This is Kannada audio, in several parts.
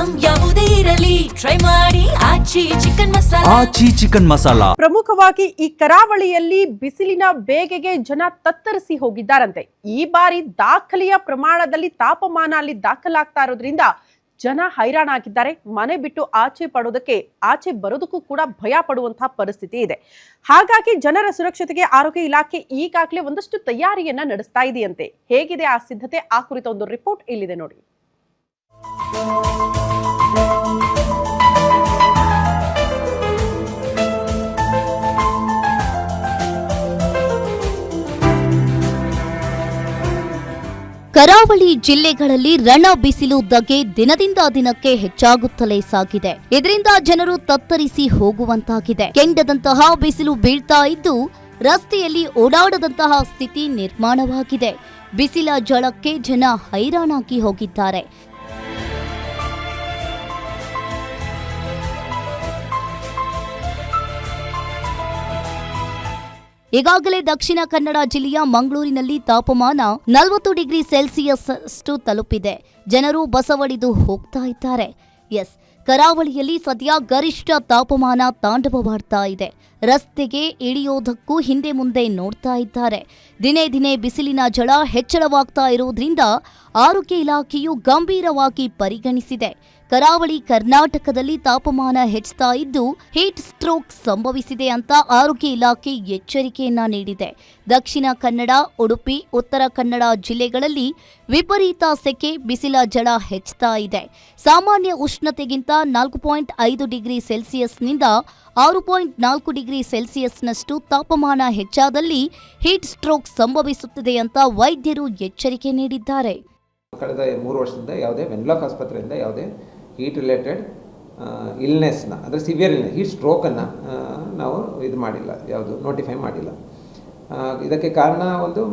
ಐಟಂ ಯಾವುದೇ ಇರಲಿ ಟ್ರೈ ಮಾಡಿ ಆಚಿ ಚಿಕನ್ ಮಸಾಲಾ. ಪ್ರಮುಖವಾಗಿ ಈ ಕರಾವಳಿಯಲ್ಲಿ ಬಿಸಿಲಿನ ಬೇಗೆಗೆ ಜನ ತತ್ತರಿಸಿ ಹೋಗಿದ್ದಾರಂತೆ. ಈ ಬಾರಿ ದಾಖಲೆಯ ಪ್ರಮಾಣದಲ್ಲಿ ತಾಪಮಾನ ಅಲ್ಲಿ ದಾಖಲಾಗ್ತಾ ಇರೋದ್ರಿಂದ ಜನ ಹೈರಾಣಾಗಿದ್ದಾರೆ. ಮನೆ ಬಿಟ್ಟು ಆಚೆ ಬರೋದಕ್ಕೂ ಕೂಡ ಭಯ ಪಡುವಂತಹ ಪರಿಸ್ಥಿತಿ ಇದೆ. ಹಾಗಾಗಿ ಜನರ ಸುರಕ್ಷತೆಗೆ ಆರೋಗ್ಯ ಇಲಾಖೆ ಈಗಾಗಲೇ ಒಂದಷ್ಟು ತಯಾರಿಯನ್ನ ನಡೆಸ್ತಾ ಇದೆಯಂತೆ. ಹೇಗಿದೆ ಆ ಸಿದ್ಧತೆ, ಆ ಕುರಿತ ಒಂದು ರಿಪೋರ್ಟ್ ಇಲ್ಲಿದೆ ನೋಡಿ. ಕರಾವಳಿ ಜಿಲ್ಲೆಗಳಲ್ಲಿ ರಣ ಬಿಸಿಲು ಧಗೆ ದಿನದಿಂದ ದಿನಕ್ಕೆ ಹೆಚ್ಚಾಗುತ್ತಲೇ ಸಾಗಿದೆ. ಇದರಿಂದ ಜನರು ತತ್ತರಿಸಿ ಹೋಗುವಂತಾಗಿದೆ. ಕೆಂಡದಂತಹ ಬಿಸಿಲು ಬೀಳ್ತಾ ಇದ್ದು ರಸ್ತೆಯಲ್ಲಿ ಓಡಾಡದಂತಹ ಸ್ಥಿತಿ ನಿರ್ಮಾಣವಾಗಿದೆ. ಬಿಸಿಲ ಝಳಕ್ಕೆ ಜನ ಹೈರಾಣಾಗಿ ಹೋಗಿದ್ದಾರೆ. ಈಗಾಗಲೇ ದಕ್ಷಿಣ ಕನ್ನಡ ಜಿಲ್ಲೆಯ ಮಂಗಳೂರಿನಲ್ಲಿ ತಾಪಮಾನ 40 ಡಿಗ್ರಿ ಸೆಲ್ಸಿಯಸ್ ಅಷ್ಟು ತಲುಪಿದೆ. ಜನರು ಬಸವಡಿದು ಹೋಗ್ತಾ ಇದ್ದಾರೆ. ಕರಾವಳಿಯಲ್ಲಿ ಸದ್ಯ ಗರಿಷ್ಠ ತಾಪಮಾನ ತಾಂಡವವಾಡ್ತಾ ಇದೆ. ರಸ್ತೆಗೆ ಇಳಿಯೋದಕ್ಕೂ ಹಿಂದೆ ಮುಂದೆ ನೋಡ್ತಾ ಇದ್ದಾರೆ. ದಿನೇ ದಿನೇ ಬಿಸಿಲಿನ ಝಳ ಹೆಚ್ಚಳವಾಗ್ತಾ ಇರುವುದರಿಂದ ಆರೋಗ್ಯ ಇಲಾಖೆಯು ಗಂಭೀರವಾಗಿ ಪರಿಗಣಿಸಿದೆ. ಕರಾವಳಿ ಕರ್ನಾಟಕದಲ್ಲಿ ತಾಪಮಾನ ಹೆಚ್ಚುತ್ತಾ ಇದ್ದು ಹೀಟ್ ಸ್ಟ್ರೋಕ್ ಸಂಭವಿಸಿದೆ ಅಂತ ಆರೋಗ್ಯ ಇಲಾಖೆ ಎಚ್ಚರಿಕೆಯನ್ನ ನೀಡಿದೆ. ದಕ್ಷಿಣ ಕನ್ನಡ, ಉಡುಪಿ, ಉತ್ತರ ಕನ್ನಡ ಜಿಲ್ಲೆಗಳಲ್ಲಿ ವಿಪರೀತ ಸೆಕೆ, ಬಿಸಿಲ ಝಳ ಹೆಚ್ಚುತ್ತಾ ಇದೆ. ಸಾಮಾನ್ಯ ಉಷ್ಣತೆಗಿಂತ 4.5 ಡಿಗ್ರಿ ಸೆಲ್ಸಿಯಸ್ನಿಂದ 6.4 ಡಿಗ್ರಿ ಸೆಲ್ಸಿಯಸ್ನಷ್ಟು ತಾಪಮಾನ ಹೆಚ್ಚಾದಲ್ಲಿ ಹೀಟ್ ಸ್ಟ್ರೋಕ್ ಸಂಭವಿಸುತ್ತದೆ ಅಂತ ವೈದ್ಯರು ಎಚ್ಚರಿಕೆ ನೀಡಿದ್ದಾರೆ. ಕಳೆದ 3 ವರ್ಷದಿಂದ ಯಾವುದೇ ವೆನ್ಲಾಕ್ ಆಸ್ಪತ್ರೆಯಿಂದ ಯಾವುದೇ ಹೀಟ್ ರಿಲೇಟೆಡ್ ಇಲ್ನೆಸ್ನ ಅಂದರೆ ಸಿವಿಯರ್ ಇಲ್ನೆಸ್ ಹೀಟ್ ಸ್ಟ್ರೋಕನ್ನು ನಾವು ಇದು ಮಾಡಿಲ್ಲ, ಯಾವುದು ನೋಟಿಫೈ ಮಾಡಿಲ್ಲ. ಇದಕ್ಕೆ ಕಾರಣ ಒಂದು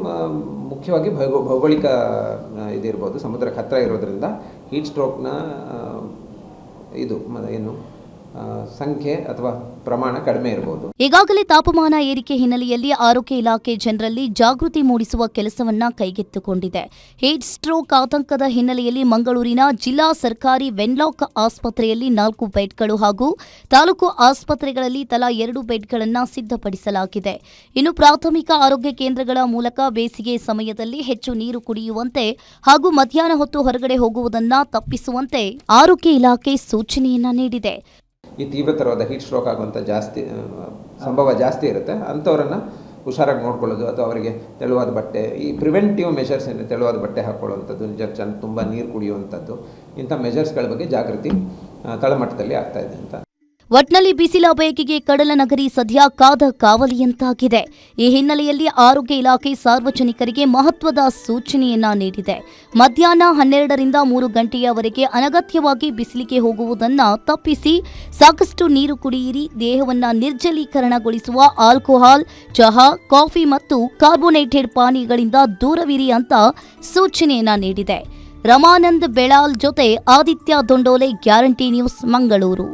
ಮುಖ್ಯವಾಗಿ ಭೌಗೋಳಿಕ ಇದಿರ್ಬೋದು, ಸಮುದ್ರಕ್ಕೆ ಹತ್ತಿರ ಇರೋದ್ರಿಂದ ಹೀಟ್ ಸ್ಟ್ರೋಕ್ನ ಇದು ಏನು ಸಂಖ್ಯೆ ಅಥವಾ ಪ್ರಮಾಣ ಕಡಿಮೆ ಇರಬಹುದು. ಈಗಾಗಲೇ ತಾಪಮಾನ ಏರಿಕೆ ಹಿನ್ನೆಲೆಯಲ್ಲಿ ಆರೋಗ್ಯ ಇಲಾಖೆ ಜನರಲ್ಲಿ ಜಾಗೃತಿ ಮೂಡಿಸುವ ಕೆಲಸವನ್ನ ಕೈಗೆತ್ತಿಕೊಂಡಿದೆ. ಹೀಟ್ ಸ್ಟ್ರೋಕ್ ಆತಂಕದ ಹಿನ್ನೆಲೆಯಲ್ಲಿ ಮಂಗಳೂರಿನ ಜಿಲ್ಲಾ ಸರ್ಕಾರಿ ವೆನ್ಲಾಕ್ ಆಸ್ಪತ್ರೆಯಲ್ಲಿ 4 ಬೆಡ್ಗಳು ಹಾಗೂ ತಾಲೂಕು ಆಸ್ಪತ್ರೆಗಳಲ್ಲಿ ತಲಾ 2 ಬೆಡ್ಗಳನ್ನು ಸಿದ್ಧಪಡಿಸಲಾಗಿದೆ. ಇನ್ನು ಪ್ರಾಥಮಿಕ ಆರೋಗ್ಯ ಕೇಂದ್ರಗಳ ಮೂಲಕ ಬೇಸಿಗೆ ಸಮಯದಲ್ಲಿ ಹೆಚ್ಚು ನೀರು ಕುಡಿಯುವಂತೆ ಹಾಗೂ ಮಧ್ಯಾಹ್ನ ಹೊತ್ತು ಹೊರಗಡೆ ಹೋಗುವುದನ್ನ ತಪ್ಪಿಸುವಂತೆ ಆರೋಗ್ಯ ಇಲಾಖೆ ಸೂಚನೆಯನ್ನ ನೀಡಿದೆ. ಈ ತೀವ್ರತರವಾದ ಹೀಟ್ ಸ್ಟ್ರೋಕ್ ಆಗುವಂಥ ಸಂಭವ ಜಾಸ್ತಿ ಇರುತ್ತೆ. ಅಂಥವರನ್ನು ಹುಷಾರಾಗಿ ನೋಡ್ಕೊಳ್ಳೋದು ಅಥವಾ ಅವರಿಗೆ ತೆಳುವಾದ ಬಟ್ಟೆ, ಈ ಪ್ರಿವೆಂಟಿವ್ ಮೆಷರ್ಸ್ ಏನು, ತೆಳುವಾದ ಬಟ್ಟೆ ಹಾಕ್ಕೊಳ್ಳುವಂಥದ್ದು, ತುಂಬ ನೀರು ಕುಡಿಯುವಂಥದ್ದು, ಇಂಥ ಮೆಷರ್ಸ್ಗಳ ಬಗ್ಗೆ ಜಾಗೃತಿ ತಳಮಟ್ಟದಲ್ಲಿ ಆಗ್ತಾ ಇದೆ ಅಂತ. ಒಟ್ನಲ್ಲಿ ಬಿಸಿಲ ಬೇಗೆಗೆ ಕಡಲ ನಗರಿ ಸದ್ಯ ಕಾದ ಕಾವಲಿಯಂತಾಗಿದೆ. ಈ ಹಿನ್ನೆಲೆಯಲ್ಲಿ ಆರೋಗ್ಯ ಇಲಾಖೆ ಸಾರ್ವಜನಿಕರಿಗೆ ಮಹತ್ವದ ಸೂಚನೆಯನ್ನ ನೀಡಿದೆ. ಮಧ್ಯಾಹ್ನ 12ರಿಂದ 3 ಗಂಟೆಯವರೆಗೆ ಅನಗತ್ಯವಾಗಿ ಬಿಸಿಲಿಗೆ ಹೋಗುವುದನ್ನು ತಪ್ಪಿಸಿ ಸಾಕಷ್ಟು ನೀರು ಕುಡಿಯಿರಿ. ದೇಹವನ್ನ ನಿರ್ಜಲೀಕರಣಗೊಳಿಸುವ ಆಲ್ಕೋಹಾಲ್, ಚಹಾ, ಕಾಫಿ ಮತ್ತು ಕಾರ್ಬೋನೇಟೆಡ್ ಪಾನೀಯಗಳಿಂದ ದೂರವಿರಿ ಅಂತ ಸೂಚನೆಯನ್ನ ನೀಡಿದೆ. ರಮಾನಂದ್ ಬೆಳಾಲ್ ಜೊತೆ ಆದಿತ್ಯ ದೊಂಡೋಲೆ, ಗ್ಯಾರಂಟಿ ನ್ಯೂಸ್, ಮಂಗಳೂರು.